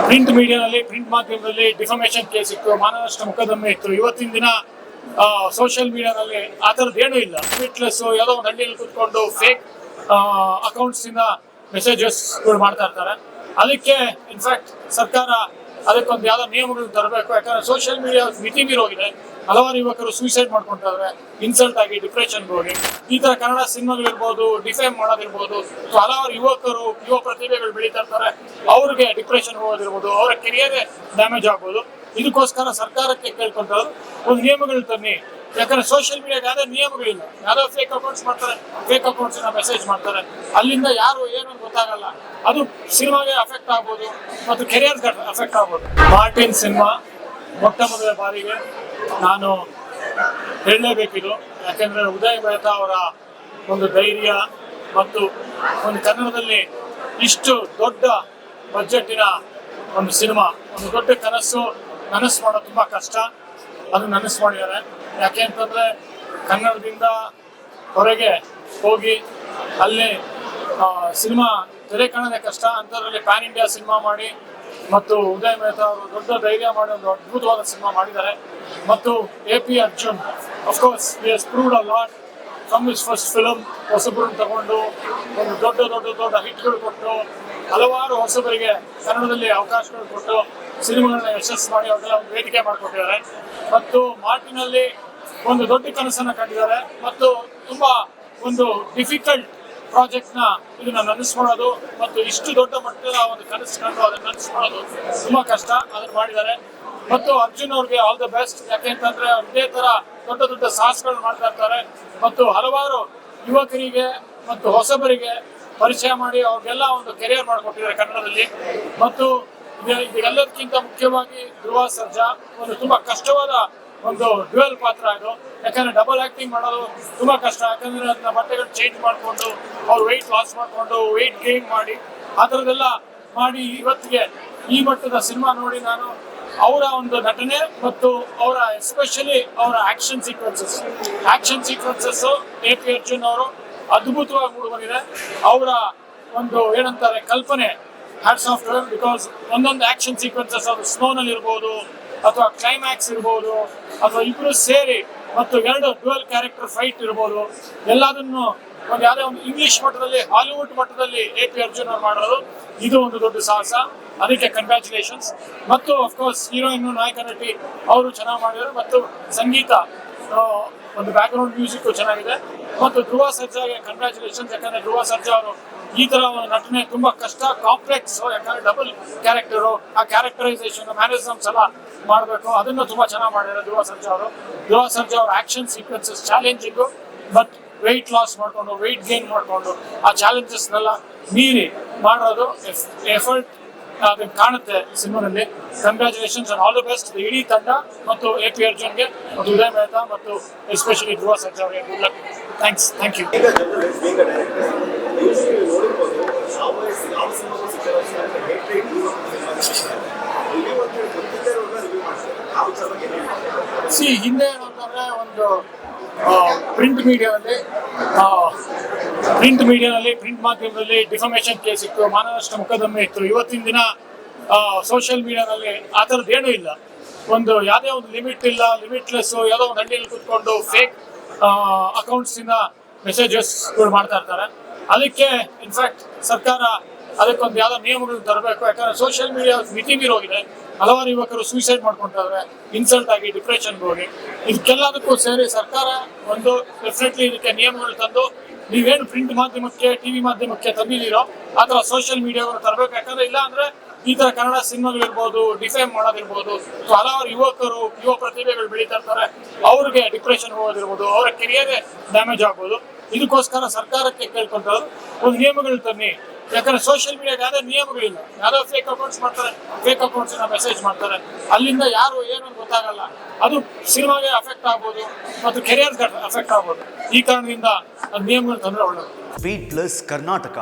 Print ಮೀಡಿಯಾದಲ್ಲಿ print ಮಾಧ್ಯಮದಲ್ಲಿ defamation case ಇತ್ತು, ಮಾನನಷ್ಟ ಮೊಕದ್ದಮೆ ಇತ್ತು. ಇವತ್ತಿನ ದಿನ ಸೋಷಿಯಲ್ ಮೀಡಿಯಾದಲ್ಲಿ ಆ ಥರದ್ದೇನೂ ಇಲ್ಲ. ಟ್ವಿಟ್ಲೆಸ್ ಯಾವುದೋ ಒಂದು ಹಳ್ಳಿಯಲ್ಲಿ ಕೂತ್ಕೊಂಡು ಫೇಕ್ ಅಕೌಂಟ್ಸ್ ಇಂದ ಮೆಸೇಜಸ್ಗಳು ಮಾಡ್ತಾ ಇರ್ತಾರೆ. ಅದಕ್ಕೆ ಇನ್ಫ್ಯಾಕ್ಟ್ ಸರ್ಕಾರ ಅದಕ್ಕೊಂದು ಯಾವುದೋ ನಿಯಮಗಳನ್ನ ತರಬೇಕು. ಯಾಕಂದ್ರೆ ಸೋಷಿಯಲ್ ಮೀಡಿಯಾ ಮಿತಿ ಮೀರೋಗಿದೆ. ಹಲವಾರು ಯುವಕರು ಸೂಸೈಡ್ ಮಾಡ್ಕೊಳ್ತಾ ಇದ್ದಾರೆ, ಇನ್ಸಲ್ಟ್ ಆಗಿ ಡಿಪ್ರೆಷನ್ಗೆ ಹೋಗಿ. ಈ ತರ ಕನ್ನಡ ಸಿನಿಮಾಗಳಿರ್ಬೋದು, ಡಿಫೇಮ್ ಮಾಡೋದಿರ್ಬೋದು, ಹಲವಾರು ಯುವ ಪ್ರತಿಭೆಗಳು ಬೆಳೀತಾ ಇರ್ತಾರೆ. ಅವ್ರಿಗೆ ಡಿಪ್ರೆಷನ್ ಹೋಗೋದಿರ್ಬೋದು, ಅವರ ಕೆರಿಯರೇ ಡ್ಯಾಮೇಜ್ ಆಗ್ಬೋದು. ಇದಕ್ಕೋಸ್ಕರ ಸರ್ಕಾರಕ್ಕೆ ಕೇಳ್ಕೊಂತಾರೆ ಒಂದು ನಿಯಮಗಳು ತನ್ನಿ. ಯಾಕಂದ್ರೆ ಸೋಷಿಯಲ್ ಮೀಡಿಯಾಗೆ ಯಾವುದೇ ನಿಯಮಗಳಿಲ್ಲ. ಯಾವುದೋ ಫೇಕ್ ಅಕೌಂಟ್ಸ್ ಮಾಡ್ತಾರೆ, ಫೇಕ್ ಅಕೌಂಟ್ಸ್ ಮೆಸೇಜ್ ಮಾಡ್ತಾರೆ. ಅಲ್ಲಿಂದ ಯಾರು ಏನು ಗೊತ್ತಾಗಲ್ಲ. ಅದು ಸಿನಿಮಾಗೆ ಅಫೆಕ್ಟ್ ಆಗ್ಬೋದು ಮತ್ತು ಕೆರಿಯರ್ಗೆ ಅಫೆಕ್ಟ್ ಆಗ್ಬೋದು. ಮಾರ್ಟಿನ್ ಸಿನಿಮಾ ಮೊಟ್ಟ ಮೊದಲ ಬಾರಿಗೆ ನಾನು ಹೇಳಲೇಬೇಕಿದು. ಯಾಕೆಂದ್ರೆ ಉದಯ್ ಮೆಹ್ತಾ ಅವರ ಒಂದು ಧೈರ್ಯ ಮತ್ತು ಒಂದು ಕನ್ನಡದಲ್ಲಿ ಇಷ್ಟು ದೊಡ್ಡ ಬಜೆಟ್ಟಿನ ಒಂದು ಸಿನಿಮಾ, ಒಂದು ದೊಡ್ಡ ಕನಸು ಮಾಡೋದು ತುಂಬಾ ಕಷ್ಟ. ಅದು ನನಸು ಮಾಡಿದ್ದಾರೆ. ಯಾಕೆ ಅಂತಂದ್ರೆ ಕನ್ನಡದಿಂದ ಹೊರಗೆ ಹೋಗಿ ಅಲ್ಲಿ ಸಿನಿಮಾ ತೆರೆ ಕಾಣೋದೇ ಕಷ್ಟ. ಅಂಥದ್ರಲ್ಲಿ ಪ್ಯಾನ್ ಇಂಡಿಯಾ ಸಿನಿಮಾ ಮಾಡಿ ಮತ್ತು ಉದಯ್ ಮೆಹ್ತಾ ಅವರು ದೊಡ್ಡ ಧೈರ್ಯ ಮಾಡಿ ಒಂದು ಅದ್ಭುತವಾದ ಸಿನಿಮಾ ಮಾಡಿದ್ದಾರೆ. ಮತ್ತು AP Arjun of course he has proved a lot from his first film. ಹೊಸಬರನ್ನು ತಗೊಂಡು ಒಂದು ದೊಡ್ಡ ಹಿಟ್ಗಳು ಕೊಟ್ಟು ಹಲವಾರು ಹೊಸಬರಿಗೆ ಕನ್ನಡದಲ್ಲಿ ಅವಕಾಶಗಳು ಕೊಟ್ಟು ಸಿನಿಮಾಗಳನ್ನ ಯಶಸ್ಸು ಮಾಡಿ ಅವ್ರಿಗೆಲ್ಲ ಒಂದು ವೇದಿಕೆ ಮಾಡಿಕೊಟ್ಟಿದ್ದಾರೆ. ಮತ್ತು ಮಾರ್ಟಿನಲ್ಲಿ ಒಂದು ದೊಡ್ಡ ಕನಸನ್ನು ಕಂಡಿದ್ದಾರೆ. ಮತ್ತು ತುಂಬಾ ಒಂದು ಡಿಫಿಕಲ್ಟ್ ಪ್ರಾಜೆಕ್ಟ್ನ ಇದನ್ನ ನನಸು ಮತ್ತು ಇಷ್ಟು ದೊಡ್ಡ ಮಟ್ಟದ ಒಂದು ಕನಸು ಕಂಡು ಅದನ್ನ ನನಸು ಮಾಡೋದು ತುಂಬಾ ಕಷ್ಟ. ಅದನ್ನ ಮಾಡಿದ್ದಾರೆ. ಮತ್ತು ಅರ್ಜುನ್ ಅವ್ರಿಗೆ ಆಲ್ ದ ಬೆಸ್ಟ್. ಯಾಕೆಂತಂದ್ರೆ ಇದೇ ತರ ದೊಡ್ಡ ಸಾಹಸಗಳನ್ನ ಮಾಡ್ತಾ ಇರ್ತಾರೆ. ಮತ್ತು ಹಲವಾರು ಯುವಕರಿಗೆ ಮತ್ತು ಹೊಸಬರಿಗೆ ಪರಿಚಯ ಮಾಡಿ ಅವ್ರಿಗೆಲ್ಲ ಒಂದು ಕೆರಿಯರ್ ಮಾಡಿಕೊಟ್ಟಿದ್ದಾರೆ ಕನ್ನಡದಲ್ಲಿ. ಮತ್ತು ಇದೆಲ್ಲದಕ್ಕಿಂತ ಮುಖ್ಯವಾಗಿ ಧ್ರುವ ಸರ್ಜಾ ಒಂದು ತುಂಬಾ ಕಷ್ಟವಾದ ಒಂದು ಡ್ಯುಯಲ್ ಪಾತ್ರ ಇದು. ಯಾಕಂದ್ರೆ ಡಬಲ್ ಆಕ್ಟಿಂಗ್ ಮಾಡೋದು ತುಂಬಾ ಕಷ್ಟ. ಯಾಕಂದ್ರೆ ಅದನ್ನ ಬಟ್ಟೆಗಳು ಚೇಂಜ್ ಮಾಡಿಕೊಂಡು ಅವ್ರು ವೆಯ್ಟ್ ಲಾಸ್ ಮಾಡಿಕೊಂಡು ವೆಯ್ಟ್ ಗೇನ್ ಮಾಡಿ ಆ ಥರದ್ದೆಲ್ಲ ಮಾಡಿ ಇವತ್ತಿಗೆ ಈ ಮಟ್ಟದ ಸಿನಿಮಾ ನೋಡಿ ನಾನು ಅವರ ಒಂದು ನಟನೆ ಮತ್ತು ಅವರ ಎಸ್ಪೆಷಲಿ ಅವರ ಆಕ್ಷನ್ ಸೀಕ್ವೆನ್ಸಸ್ AP ಅರ್ಜುನ್ ಅವರು ಅದ್ಭುತವಾಗಿ ಮೂಡಿ ಬಂದಿದೆ. ಅವರ ಒಂದು ಏನಂತಾರೆ ಕಲ್ಪನೆ hats off to him. Because ಒಂದೊಂದು ಆಕ್ಷನ್ ಸೀಕ್ವೆನ್ಸಸ್ ಅದು ಸ್ನೋನಲ್ಲಿ ಇರ್ಬೋದು ಅಥವಾ ಕ್ಲೈಮ್ಯಾಕ್ಸ್ ಇರ್ಬೋದು ಅಥವಾ ಇಬ್ರು ಸೇರಿ ಮತ್ತು ಎರಡು ಡ್ಯುಯಲ್ ಕ್ಯಾರೆಕ್ಟರ್ ಫೈಟ್ ಇರ್ಬೋದು, ಎಲ್ಲದನ್ನು ಒಂದು ಯಾವುದೇ ಒಂದು ಇಂಗ್ಲಿಷ್ ಮಟ್ಟದಲ್ಲಿ ಹಾಲಿವುಡ್ ಮಟ್ಟದಲ್ಲಿ AP ಅರ್ಜುನ್ ಅವ್ರು ಮಾಡೋದು ಇದು ಒಂದು ದೊಡ್ಡ ಸಾಹಸ. ಅದಕ್ಕೆ ಕಂಗ್ರ್ಯಾಚುಲೇಷನ್ಸ್. ಮತ್ತು ಅಫ್ಕೋರ್ಸ್ ಹೀರೋಯಿನ್ ನಾಯಕ ನಟಿ ಅವರು ಚೆನ್ನಾಗಿ ಮಾಡಿದ್ದಾರೆ. ಮತ್ತು ಸಂಗೀತ ಒಂದು ಬ್ಯಾಕ್ಗ್ರೌಂಡ್ ಮ್ಯೂಸಿಕ್ ಚೆನ್ನಾಗಿದೆ. ಮತ್ತು ಧ್ರುವ ಸರ್ಜಾಗೆ ಕಂಗ್ರ್ಯಾಚುಲೇಷನ್ಸ್. ಯಾಕಂದ್ರೆ ಧ್ರುವ ಸರ್ಜಾ ಅವರು ಈ ತರ ಒಂದು ನಟನೆ ತುಂಬಾ ಕಷ್ಟ, ಕಾಂಪ್ಲೆಕ್ಸ್. ಯಾಕಂದ್ರೆ ಡಬಲ್ ಕ್ಯಾರೆಕ್ಟರು, ಆ ಕ್ಯಾರೆಕ್ಟರೈಸೇಷನ್ ಮ್ಯಾನರಿಸಮ್ಸ್ ಎಲ್ಲ ಮಾಡಬೇಕು. ಅದನ್ನು ತುಂಬಾ ಚೆನ್ನಾಗಿ ಮಾಡಿದ್ದಾರೆ ಧ್ರುವ ಸರ್ಜಾ ಅವರ action sequences challenging. But weight loss ಮಾಡಿಕೊಂಡು ವೆಯ್ಟ್ ಗೇನ್ ಮಾಡಿಕೊಂಡು ಆ ಚಾಲೆಂಜಸ್ನೆಲ್ಲ ಮೀರಿ ಮಾಡೋದು ಎಫರ್ಟ್ ಅದನ್ನು ಕಾಣುತ್ತೆ ಸಿನಿಮಾನಲ್ಲಿ. Congratulations and all the best ಇಡೀ ತಂಡ ಮತ್ತು AP ಅರ್ಜುನ್ಗೆ ಮತ್ತು ಉದಯ್ ಮೆಹ್ತಾ ಮತ್ತು ಎಸ್ಪೆಷಲಿ ಧ್ರುವ ಸರ್ಜಾ ಅವರಿಗೆ ಗುಡ್ ಲಕ್. Thank you. ಹಿಂದೆ ಏನಂತಂದ್ರೆ ಒಂದು ಪ್ರಿಂಟ್ ಮೀಡಿಯಾದಲ್ಲಿ ಪ್ರಿಂಟ್ ಮಾಧ್ಯಮದಲ್ಲಿ ಡಿಫಮೇಷನ್ ಕೇಸ್ ಇತ್ತು, ಮಾನನಷ್ಟ ಮೊಕದ್ದಮೆ ಇತ್ತು. ಇವತ್ತಿನ ದಿನ ಸೋಷಿಯಲ್ ಮೀಡಿಯಾದಲ್ಲಿ ಆ ಥರದ್ದೇನೂ ಇಲ್ಲ. ಒಂದು ಯಾವುದೇ ಒಂದು ಲಿಮಿಟ್ ಇಲ್ಲ, ಲಿಮಿಟ್ಲೆಸ್ ಯಾವುದೋ ಒಂದು ಹಳ್ಳಿಯಲ್ಲಿ ಕೂತ್ಕೊಂಡು ಫೇಕ್ ಅಕೌಂಟ್ಸ್ ಇಂದ ಮೆಸೇಜಸ್ಗಳು ಮಾಡ್ತಾ ಇರ್ತಾರೆ. ಅದಕ್ಕೆ ಇನ್ಫ್ಯಾಕ್ಟ್ ಸರ್ಕಾರ ಅದಕ್ಕೊಂದು ಯಾವುದೋ ನಿಯಮಗಳನ್ನ ತರಬೇಕು. ಯಾಕಂದ್ರೆ ಸೋಷಿಯಲ್ ಮೀಡಿಯಾ ಮಿತಿ ಮೀರೋಗಿದೆ. ಹಲವಾರು ಯುವಕರು ಸೂಸೈಡ್ ಮಾಡ್ಕೊಳ್ತಾ ಇದ್ದಾರೆ, ಇನ್ಸಲ್ಟ್ ಆಗಿ ಡಿಪ್ರೆಷನ್ಗೆ ಹೋಗಿ. ಇದಕ್ಕೆಲ್ಲದಕ್ಕೂ ಸೇರಿ ಸರ್ಕಾರ ಒಂದು ಡೆಫಿನೆಟ್ಲಿ ಇದಕ್ಕೆ ನಿಯಮಗಳು ತಂದು ನೀವೇನು ಪ್ರಿಂಟ್ ಮಾಧ್ಯಮಕ್ಕೆ TV ಮಾಧ್ಯಮಕ್ಕೆ ತಂದಿದ್ದೀರೋ ಆ ಥರ ಸೋಷಿಯಲ್ ಮೀಡಿಯಾಗಳು ತರಬೇಕು. ಯಾಕಂದ್ರೆ ಇಲ್ಲ ಅಂದ್ರೆ ಈ ತರ ಕನ್ನಡ ಸಿನಿಮಾಗಳಿರ್ಬೋದು, ಡಿಫೇಮ್ ಮಾಡೋದಿರ್ಬೋದು, ಹಲವಾರು ಯುವ ಪ್ರತಿಭೆಗಳು ಬೆಳೀತಾ ಇರ್ತಾರೆ. ಅವ್ರಿಗೆ ಡಿಪ್ರೆಷನ್ ಹೋಗೋದಿರ್ಬೋದು, ಅವರ ಕೆರಿಯರೇ ಡ್ಯಾಮೇಜ್ ಆಗ್ಬೋದು. ಇದಕ್ಕೋಸ್ಕರ ಸರ್ಕಾರಕ್ಕೆ ಕೇಳ್ಕೊಂತಾರೆ ಒಂದು ನಿಯಮಗಳು ತನ್ನಿ. ಯಾಕಂದ್ರೆ ಸೋಷಿಯಲ್ ಮೀಡಿಯಾಗೆ ಯಾವುದೇ ನಿಯಮಗಳಿಲ್ಲ. ಯಾವುದೋ ಫೇಕ್ ಅಕೌಂಟ್ಸ್ ಮಾಡ್ತಾರೆ, ಫೇಕ್ ಅಕೌಂಟ್ಸ್ ಮೆಸೇಜ್ ಮಾಡ್ತಾರೆ. ಅಲ್ಲಿಂದ ಯಾರು ಏನು ಗೊತ್ತಾಗಲ್ಲ. ಅದು ಸಿನಿಮಾಗೆ ಅಫೆಕ್ಟ್ ಆಗ್ಬೋದು ಮತ್ತು ಕೆರಿಯರ್ಗೆ ಅಫೆಕ್ಟ್ ಆಗ್ಬೋದು. ಈ ಕಾರಣದಿಂದ ನಿಯಮಗಳು ತಂದ್ರೆ ಒಳ್ಳೆಯದು. Speed plus Karnataka.